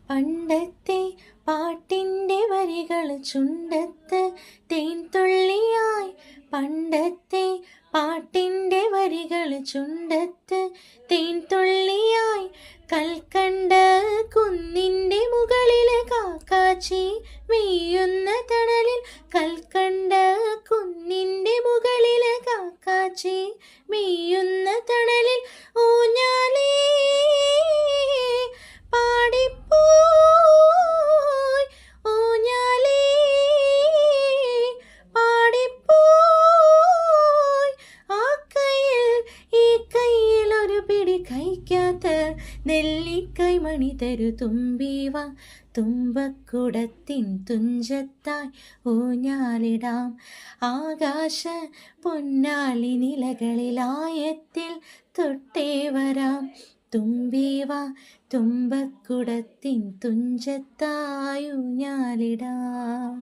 പണ്ടത്തെ പാട്ടിൻ്റെ വരികൾ ചുണ്ടത്ത് തേൻതുള്ളിയായി. പണ്ടത്തെ പാട്ടിൻ്റെ വരികൾ ചുണ്ടത്ത് തേൻതുള്ളിയായി. കൽക്കണ്ട കുന്നിൻ്റെ മുകളിൽ കാക്കാച്ചി വീയുന്ന തണലിൽ. കൽക്കണ്ട കുന്നിൻ്റെ മുകളിൽ കാക്കാച്ചി വീയുന്ന തണലിൽ. ഊഞ്ഞാലേ പാടിപ്പോയ്, ഊഞ്ഞാലേ പാടിപ്പോയ്. ആ കയ്യിൽ ഈ കയ്യിൽ ഒരു പിടി കഴിക്കാത്ത നെല്ലിക്കൈ മണി തരു തുമ്പീവ. തുമ്പക്കുടത്തിൻ തുഞ്ചത്തായി ഊഞ്ഞാലിടാം. ആകാശ പൊന്നാളി നിലകളിലായത്തിൽ തൊട്ടേ വരാം. തുമ്പീവ തുമ്പക്കുടത്തിൻ തുഞ്ചത്തായി ഊഞ്ഞാലിടാം.